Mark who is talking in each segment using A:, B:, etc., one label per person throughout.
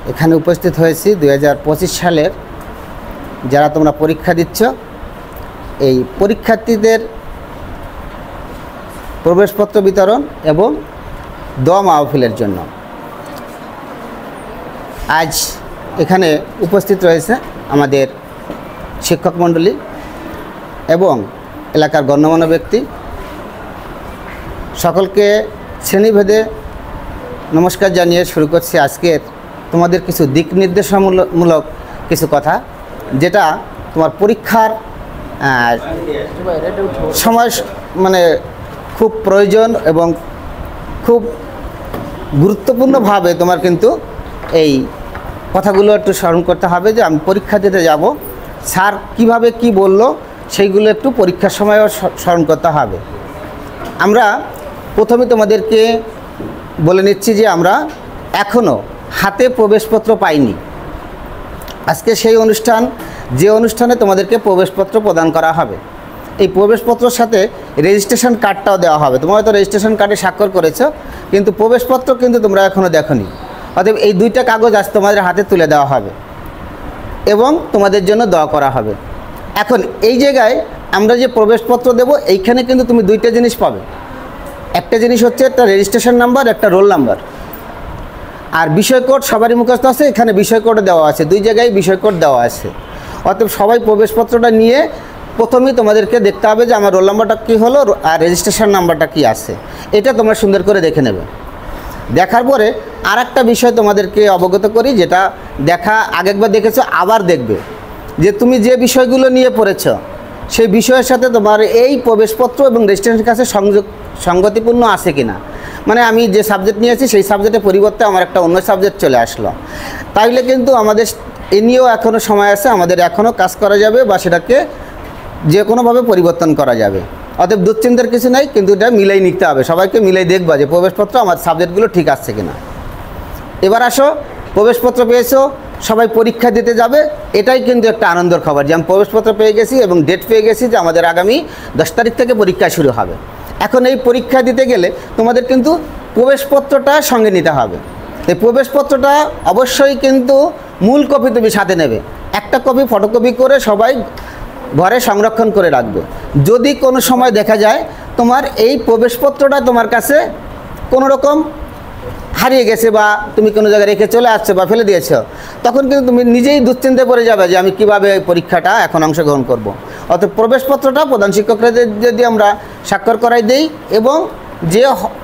A: এখানে উপস্থিত হয়েছি 2025 সালের যারা তোমরা পরীক্ষা দিচ্ছ এই পরীক্ষার্থীদের প্রবেশপত্র বিতরণ এবং দোয়া মাহফিলের জন্য। আজ এখানে উপস্থিত রয়েছে আমাদের শিক্ষক মণ্ডলী এবং এলাকার গণ্যমান্য ব্যক্তি। সকলকে শ্রেণীভেদে নমস্কার জানিয়ে শুরু করছি আজকের তোমাদের কিছু দিক নির্দেশনামূলক কিছু কথা, যেটা তোমার পরীক্ষার সময় মানে খুব প্রয়োজন এবং খুব গুরুত্বপূর্ণভাবে তোমার কিন্তু এই কথাগুলো একটু স্মরণ করতে হবে যে আমি পরীক্ষা দিতে যাব, স্যার কিভাবে কি বলল সেইগুলো একটু পরীক্ষার সময়ও স্মরণ করতে হবে। আমরা প্রথমে তোমাদেরকে বলে নিচ্ছি যে আমরা এখনও হাতে প্রবেশপত্র পাইনি। আজকে সেই অনুষ্ঠান, যে অনুষ্ঠানে তোমাদেরকে প্রবেশপত্র প্রদান করা হবে। এই প্রবেশপত্রের সাথে রেজিস্ট্রেশন কার্ডটাও দেওয়া হবে। তোমরা হয়তো রেজিস্ট্রেশন কার্ডে স্বাক্ষর করেছো, কিন্তু প্রবেশপত্র কিন্তু তোমরা এখনও দেখোনি। অতএব এই দুইটা কাগজ আজ তোমাদের হাতে তুলে দেওয়া হবে এবং তোমাদের জন্য দোয়া করা হবে। এখন এই জায়গায় আমরা যে প্রবেশপত্র দেব, এইখানে কিন্তু তুমি দুইটা জিনিস পাবে। একটা জিনিস হচ্ছে একটা রেজিস্ট্রেশন নাম্বার, একটা রোল নাম্বার। আর বিষয় কোড সবারই মুখস্থ আছে, এখানে বিষয় কোড দেওয়া আছে, দুই জায়গায় বিষয় কোড দেওয়া আছে। অতএব সবাই প্রবেশপত্রটা নিয়ে প্রথমেই তোমাদেরকে দেখতে হবে যে আমার রোল নাম্বারটা কী হলো আর রেজিস্ট্রেশন নাম্বারটা কী আছে, এটা তোমরা সুন্দর করে দেখে নেবে। দেখার পরে আর একটা বিষয় তোমাদেরকে অবগত করি, যেটা দেখা আগেকবার দেখেছো আবার দেখবে, যে তুমি যে বিষয়গুলো নিয়ে পড়েছ সেই বিষয়ের সাথে তোমার এই প্রবেশপত্র এবং রেজিস্ট্রেশনের কাছে সঙ্গতিপূর্ণ আছে কিনা। মানে আমি যে সাবজেক্ট নিয়েছি সেই সাবজেক্টের পরিবর্তে আমার একটা অন্য সাবজেক্ট চলে আসলো, তাইলে কিন্তু আমাদের এ নিয়েও এখনও সময় আছে, আমাদের এখনও কাজ করা যাবে বা সেটাকে যে কোনোভাবে পরিবর্তন করা যাবে। অতএব দুশ্চিন্তার কিছু নাই, কিন্তু এটা মিলাই নিতে হবে, সবাইকে মিলাই দেখবা যে প্রবেশপত্র আমার সাবজেক্টগুলো ঠিক আসছে কিনা। এবার আসো, প্রবেশপত্র পেয়েছো, সবাই পরীক্ষা দিতে যাবে, এটাই কিন্তু একটা আনন্দের খবর যে আমি প্রবেশপত্র পেয়ে গেছি এবং ডেট পেয়ে গেছি যে আমাদের আগামী 10 তারিখ থেকে পরীক্ষা শুরু হবে। এখন এই পরীক্ষা দিতে গেলে তোমাদের কিন্তু প্রবেশপত্রটা সঙ্গে নিতে হবে। এই প্রবেশপত্রটা অবশ্যই কিন্তু মূল কপি তুমি সাথে নেবে, একটা কপি ফটোকপি করে সবাই ঘরে সংরক্ষণ করে রাখবে। যদি কোনো সময় দেখা যায় তোমার এই প্রবেশপত্রটা তোমার কাছে কোনো রকম হারিয়ে গেছে বা তুমি কোনো জায়গায় রেখে চলে আসছো বা ফেলে দিয়েছো, তখন কিন্তু তুমি নিজেই দুশ্চিন্তায় পড়ে যাবে যে আমি কিভাবে পরীক্ষাটা এখন অংশগ্রহণ করব। অর্থাৎ প্রবেশপত্রটা প্রধান শিক্ষকদের যদি আমরা স্বাক্ষর করাই দেই এবং যে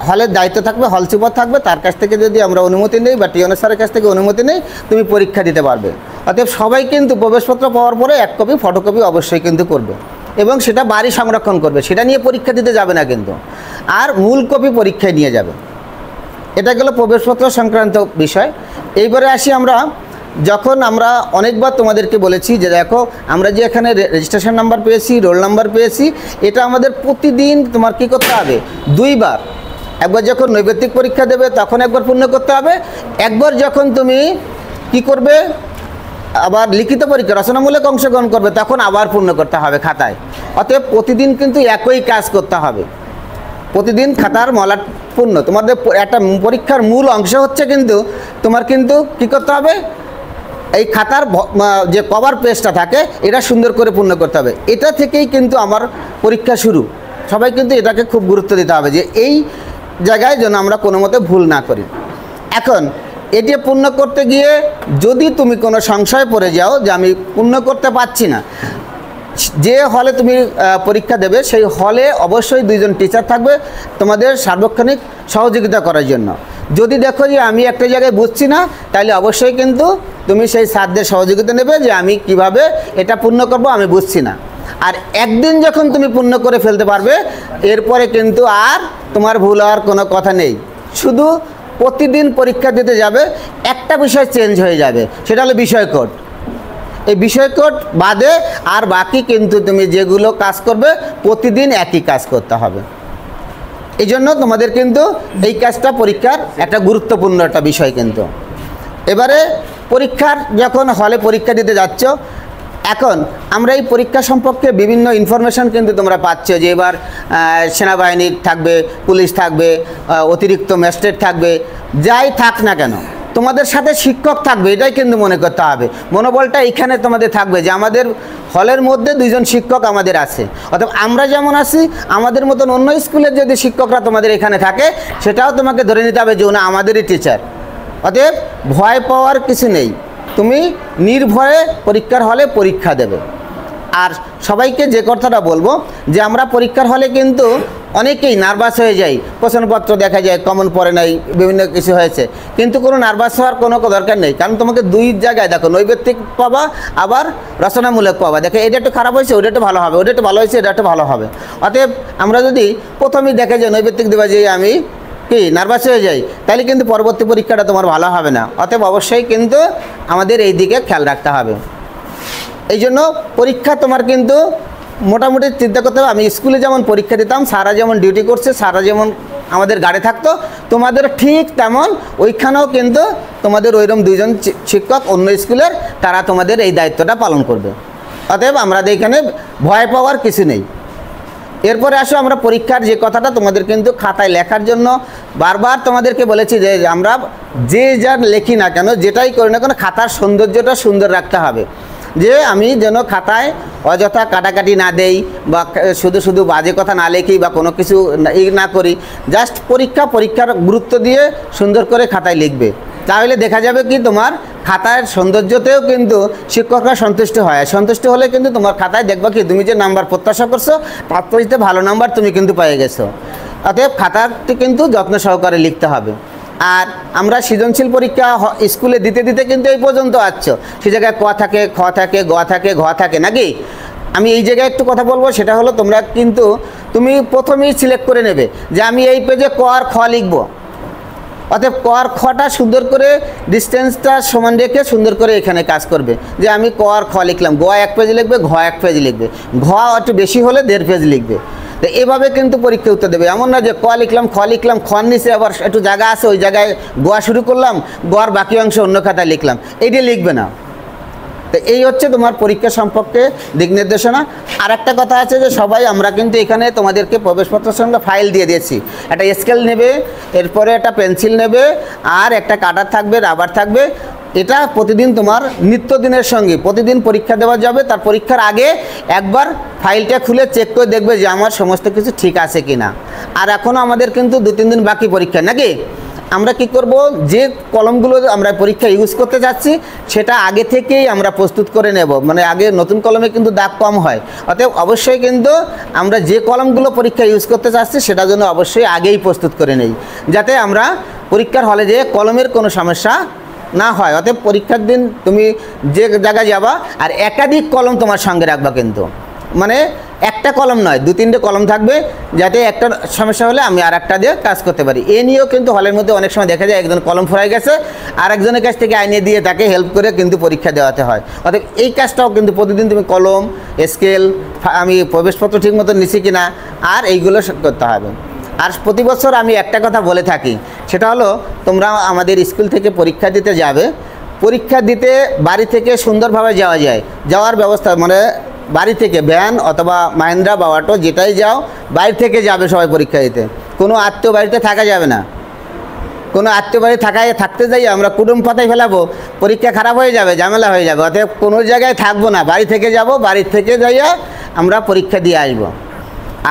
A: হলের দায়িত্ব থাকবে, হল সুপার থাকবে, তার কাছ থেকে যদি আমরা অনুমতি নেই বা টিএনএস স্যারের কাছ থেকে অনুমতি নেই, তুমি পরীক্ষা দিতে পারবে। অতএব সবাই কিন্তু প্রবেশপত্র পাওয়ার পরে এক কপি ফটোকপি অবশ্যই কিন্তু করবে এবং সেটা বাড়ি সংরক্ষণ করবে, সেটা নিয়ে পরীক্ষা দিতে যাবে না কিন্তু, আর মূল কপি পরীক্ষায় নিয়ে যাবে। এটা গেল প্রবেশপত্র সংক্রান্ত বিষয়। এইবারে আসি আমরা, যখন আমরা অনেকবার তোমাদেরকে বলেছি যে দেখো আমরা যে এখানে রেজিস্ট্রেশন নাম্বার পেয়েছি, রোল নাম্বার পেয়েছি, এটা আমাদের প্রতিদিন তোমার কী করতে হবে, দুইবার। একবার যখন নৈবেদিক পরীক্ষা দেবে তখন একবার পূর্ণ করতে হবে, একবার যখন তুমি কি করবে আবার লিখিত পরীক্ষা রচনামূলক অংশগ্রহণ করবে তখন আবার পূর্ণ করতে হবে খাতায়। অতএব প্রতিদিন কিন্তু একই কাজ করতে হবে, প্রতিদিন খাতার মলাট পূর্ণ। তোমাদের একটা পরীক্ষার মূল অংশ হচ্ছে কিন্তু তোমার কিন্তু কী করতে হবে, এই খাতার যে কভার পেজটা থাকে এটা সুন্দর করে পূর্ণ করতে হবে। এটা থেকেই কিন্তু আমার পরীক্ষা শুরু। সবাই কিন্তু এটাকে খুব গুরুত্ব দিতে হবে যে এই জায়গায় যেন আমরা কোনো মতে ভুল না করি। এখন এটি পূর্ণ করতে গিয়ে যদি তুমি কোনো সংশয় পড়ে যাও যে আমি পূর্ণ করতে পারছি না, যে হলে তুমি পরীক্ষা দেবে সেই হলে অবশ্যই 2 জন টিচার থাকবে তোমাদের সার্বক্ষণিক সহযোগিতা করার জন্য। যদি দেখো যে আমি একটা জায়গায় বুঝছি না, তাহলে অবশ্যই কিন্তু তুমি সেই স্যারদের সহযোগিতা নেবে যে আমি কিভাবে এটা পূর্ণ করব, আমি বুঝছি না। আর একদিন যখন তুমি পূর্ণ করে ফেলতে পারবে, এরপরে কিন্তু আর তোমার ভুল হওয়ার কোনো কথা নেই। শুধু প্রতিদিন পরীক্ষা দিতে যাবে, একটা বিষয় চেঞ্জ হয়ে যাবে, সেটা হলো বিষয় কোড। এই বিষয় কোড বাদে আর বাকি কিন্তু তুমি যেগুলো কাজ করবে প্রতিদিন একই কাজ করতে হবে। এই জন্য তোমাদের কিন্তু এই কাজটা পরীক্ষার একটা গুরুত্বপূর্ণ একটা বিষয়। কিন্তু এবারে পরীক্ষার যখন হলে পরীক্ষা দিতে যাচ্ছ, এখন আমরা এই পরীক্ষা সম্পর্কে বিভিন্ন ইনফরমেশন কিন্তু তোমরা পাচ্ছ যে এবার সেনাবাহিনী থাকবে, পুলিশ থাকবে, অতিরিক্ত ম্যাজিস্ট্রেট থাকবে, যাই থাক না কেন তোমাদের সাথে শিক্ষক থাকবে, এটাই কিন্তু মনে করতে হবে। মনোবলটা এখানে তোমাদের থাকবে যে আমাদের হলের মধ্যে 2 জন শিক্ষক আমাদের আছে, অর্থাৎ আমরা যেমন আছি আমাদের মতন অন্য স্কুলের যদি শিক্ষকরা তোমাদের এখানে থাকে সেটাও তোমাকে ধরে নিতে হবে যে ওনা আমাদেরই টিচার। অতএব ভয় পাওয়ার কিছু নেই, তুমি নির্ভয়ে পরীক্ষার হলে পরীক্ষা দেবে। আর সবাইকে যে কথাটা বলবো যে আমরা পরীক্ষার হলে কিন্তু অনেকেই নার্ভাস হয়ে যাই, প্রশ্নপত্র দেখা যায় কমন পড়ে নাই, বিভিন্ন কিছু হয়েছে, কিন্তু কোনো নার্ভাস হওয়ার কোনো দরকার নেই। কারণ তোমাকে 2 জায়গায় দেখো, নৈবেত্তিক পাবা আবার রচনামূলক পাবা। দেখো এটা একটু খারাপ হয়েছে, ওটা একটু ভালো হবে, ওটা একটু ভালো হয়েছে, এটা একটু ভালো হবে। অতএব আমরা যদি প্রথমেই দেখে যে নৈবেত্তিক দেবা যে আমি কি নার্ভাস হয়ে যাই, তাহলে কিন্তু পরবর্তী পরীক্ষাটা তোমার ভালো হবে না। অতএব অবশ্যই কিন্তু আমাদের এই দিকে খেয়াল রাখতে হবে। এই জন্য পরীক্ষা তোমার কিন্তু মোটামুটি চিন্তা করতে হবে। আমি স্কুলে যেমন পরীক্ষা দিতাম, সারা যেমন ডিউটি করছে, সারা যেমন আমাদের গাড়ি থাকতো, তোমাদের ঠিক তেমন ওইখানেও কিন্তু তোমাদের ওইরকম 2 জন শিক্ষক অন্য স্কুলের, তারা তোমাদের এই দায়িত্বটা পালন করবে। অতএব আমাদের এখানে ভয় পাওয়ার কিছু নেই। এরপরে আসো আমরা পরীক্ষার যে কথাটা তোমাদের কিন্তু খাতায় লেখার জন্য বারবার তোমাদেরকে বলেছি যে আমরা যে যা লেখি না কেন, যেটাই করি না কেন, খাতার সৌন্দর্যটা সুন্দর রাখতে হবে। যে আমি যেন খাতায় অযথা কাটাকাটি না দেই বা শুধু শুধু বাজে কথা না লেখি বা কোনো কিছু না করি। জাস্ট পরীক্ষার গুরুত্ব দিয়ে সুন্দর করে খাতায় লিখবে, তাহলে দেখা যাবে কি তোমার খাতার সৌন্দর্যতেও কিন্তু শিক্ষকরা সন্তুষ্ট হয়। সন্তুষ্ট হলে কিন্তু তোমার খাতায় দেখবা কি তুমি যে নাম্বার প্রত্যাশা করছো তার থেকে ভালো নাম্বার তুমি কিন্তু পেয়ে গেছো। অতএব খাতাটি কিন্তু যত্ন সহকারে লিখতে হবে। আর আমরা সৃজনশীল পরীক্ষা স্কুলে দিতে দিতে কিন্তু এই পর্যন্ত আসছো, সে জায়গায় ক থাকে, খ থাকে, গ থাকে, ঘ থাকে নাকি। আমি এই জায়গায় একটু কথা বলবো, সেটা হলো তোমরা কিন্তু তুমি প্রথমেই সিলেক্ট করে নেবে যে আমি এই পেজে ক আর খ লিখবো। অতএব ক আর খটা সুন্দর করে ডিস্টেন্সটা সমান রেখে সুন্দর করে এখানে কাজ করবে যে আমি ক আর খ লিখলাম, গ 1 পেজ লিখবে, ঘ 1 পেজ লিখবে, ঘ একটু বেশি হলে 1.5 পেজ লিখবে। তো এভাবে কিন্তু পরীক্ষা উত্তর দেবে। এমন না যে ক লিখলাম, খ লিখলাম, খর নিচে আবার একটু জায়গা আছে ওই জায়গায় গোয়া শুরু করলাম, গোয়ার বাকি অংশ অন্য খাতায় লিখলাম, এইটা লিখবে না। তো এই হচ্ছে তোমার পরীক্ষা সম্পর্কে দিক নির্দেশনা। আর একটা কথা আছে যে সবাই আমরা কিন্তু এখানে তোমাদেরকে প্রবেশপত্রের সঙ্গে ফাইল দিয়ে দিয়েছি। একটা স্কেল নেবে, এরপরে একটা পেন্সিল নেবে, আর একটা কাটার থাকবে, রাবার থাকবে। এটা প্রতিদিন তোমার নিত্যদিনের সঙ্গে প্রতিদিন পরীক্ষা দেওয়া যাবে। তার পরীক্ষার আগে একবার ফাইলটা খুলে চেক করে দেখবে যে আমার সমস্ত কিছু ঠিক আছে কি না। আর এখনও আমাদের কিন্তু 2-3 দিন বাকি পরীক্ষা নাকি। আমরা কি করব, যে কলমগুলো আমরা পরীক্ষা ইউজ করতে যাচ্ছি সেটা আগে থেকেই আমরা প্রস্তুত করে নেব। মানে আগে নতুন কলমে কিন্তু দাগ কম হয়, অতএব অবশ্যই কিন্তু আমরা যে কলমগুলো পরীক্ষা ইউজ করতে চাচ্ছি সেটার জন্য অবশ্যই আগেই প্রস্তুত করে নেই, যাতে আমরা পরীক্ষার হলে যে কলমের কোনো সমস্যা না হয়। অতএব পরীক্ষার দিন তুমি যে জায়গায় যাবা আর একাধিক কলম তোমার সঙ্গে রাখবা, কিন্তু মানে একটা কলম নয়, 2-3টে কলম থাকবে, যাতে একটা সমস্যা হলে আমি আর একটা দিয়ে কাজ করতে পারি। এ নিয়েও কিন্তু হলের মধ্যে অনেক সময় দেখা যায় একজন কলম ফুরাই গেছে, আর একজনের কাছ থেকে আইনে দিয়ে তাকে হেল্প করে কিন্তু পরীক্ষা দেওয়াতে হয়। অর্থাৎ এই কাজটাও কিন্তু প্রতিদিন তুমি কলম, স্কেল, আমি প্রবেশপত্র ঠিক মতো নিচ্ছি কিনা, আর এইগুলো করতে হবে। আর প্রতি বছর আমি একটা কথা বলে থাকি, সেটা হলো তোমরা আমাদের স্কুল থেকে পরীক্ষা দিতে যাবে, পরীক্ষা দিতে বাড়ি থেকে সুন্দরভাবে যাওয়া যায়, যাওয়ার ব্যবস্থা মানে বাড়ি থেকে ভ্যান অথবা মাহিন্দ্রা বা অটো যেটাই যাও, বাড়ি থেকে যাবে সবাই পরীক্ষা দিতে। কোনো আত্মীয় বাড়িতে থাকা যাবে না। কোনো আত্মীয় বাড়ি থাকতে যাই আমরা কুটুম পাতায় ফেলাবো, পরীক্ষা খারাপ হয়ে যাবে, ঝামেলা হয়ে যাবে। অতএব কোনো জায়গায় থাকবো না, বাড়ি থেকে যাব, বাড়ির থেকে যাইয়া আমরা পরীক্ষা দিয়ে আসবো।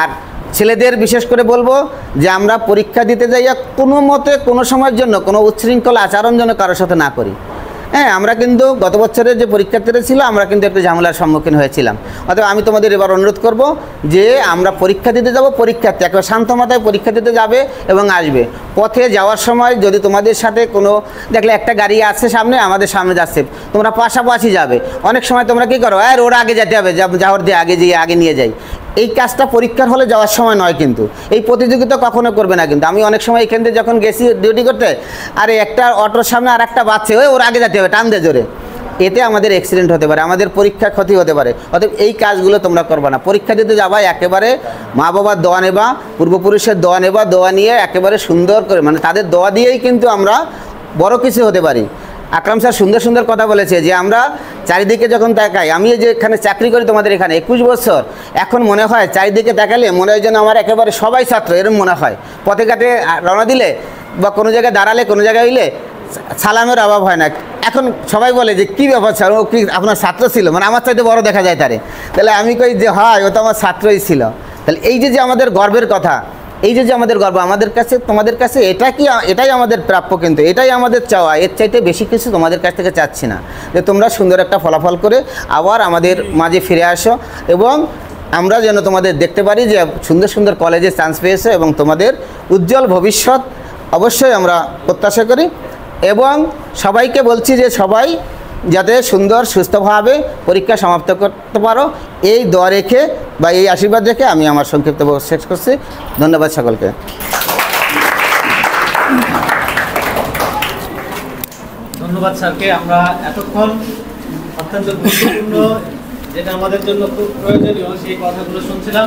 A: আর ছেলেদের বিশেষ করে বলবো যে আমরা পরীক্ষা দিতে যাইয়া কোনো মতে কোনো সময়ের জন্য কোনো উচ্ছৃঙ্খল আচরণ যেন কারোর সাথে না করি। হ্যাঁ, আমরা কিন্তু গত বছরের যে পরীক্ষার্থীরা ছিল আমরা কিন্তু একটু ঝামেলার সম্মুখীন হয়েছিলাম। অতএব আমি তোমাদের এবার অনুরোধ করব যে আমরা পরীক্ষা দিতে যাব, পরীক্ষার্থী একবার শান্ত মাথায় পরীক্ষা দিতে যাবে এবং আসবে। পথে যাওয়ার সময় যদি তোমাদের সাথে কোনো দেখলে একটা গাড়ি আছে সামনে, আমাদের সামনে যাচ্ছে, তোমরা পাশাপাশি যাবে। অনেক সময় তোমরা কী করো, ওরা আগে যেতে হবে, যাওয়ার দিয়ে আগে যেয়ে আগে নিয়ে যাই। এই কাজটা পরীক্ষার হলে যাওয়ার সময় নয়, কিন্তু এই প্রতিযোগিতা কখনো করবে না। কিন্তু আমি অনেক সময় এখান থেকে যখন গেছি ডিউটি করতে, আরে একটা অটোর সামনে আর একটা বাচ্চা, ওর আগে যেতে হবে, টান দে জোরে, এতে আমাদের অ্যাক্সিডেন্ট হতে পারে, আমাদের পরীক্ষা ক্ষতি হতে পারে। অতএব এই কাজগুলো তোমরা করবে না। পরীক্ষা দিতে যাবা একেবারে মা বাবার দোয়া নেবা, পূর্বপুরুষের দোয়া নেবা, দোয়া নিয়ে একেবারে সুন্দর করে, মানে তাদের দোয়া দিয়েই কিন্তু আমরা বড় কিছু হতে পারি। আকরাম স্যার সুন্দর সুন্দর কথা বলেছে যে আমরা চারিদিকে যখন তাকাই, আমি যে এখানে চাকরি করি তোমাদের এখানে 21 বছর, এখন মনে হয় চারিদিকে তাকালে মনে হয় যেন আমার একেবারে সবাই ছাত্র, এরকম মনে হয়। পথে ঘাটে রওনা দিলে বা কোনো জায়গায় দাঁড়ালে, কোনো জায়গায় হইলে সালামের অভাব হয় না। এখন সবাই বলে যে কী ব্যাপার স্যার, ও কি আপনার ছাত্র ছিল, মানে আমার চাইতে বড় দেখা যায় তারে। তাহলে আমি কই যে হয়, ও তো আমার ছাত্রই ছিল। তাহলে এই যে আমাদের গর্বের কথা, এই যে আমাদের গর্ব, আমাদের কাছে তোমাদের কাছে এটাই আমাদের প্রাপ্য, কিন্তু এটাই আমাদের চাওয়া। এর চাইতে বেশি কিছু তোমাদের কাছ থেকে চাচ্ছি না, যে তোমরা সুন্দর একটা ফলাফল করে আবার আমাদের মাঝে ফিরে আসো, এবং আমরা যেন তোমাদের দেখতে পারি যে সুন্দর সুন্দর কলেজে চান্স পেয়েছো, এবং তোমাদের উজ্জ্বল ভবিষ্যৎ অবশ্যই আমরা প্রত্যাশা করি। এবং সবাইকে বলছি যে সবাই যাতে সুন্দর সুস্থভাবে পরীক্ষা সমাপ্ত করতে পারো, এই দোয়া রেখে বা এই আশীর্বাদ রেখে আমি আমার সংক্ষিপ্ত শেষ করছি। ধন্যবাদ সকলকে।
B: ধন্যবাদ স্যারকে। আমরা এতক্ষণ অত্যন্ত গুরুত্বপূর্ণ, যেটা আমাদের জন্য খুব প্রয়োজনীয়, সেই কথাগুলো শুনছিলাম।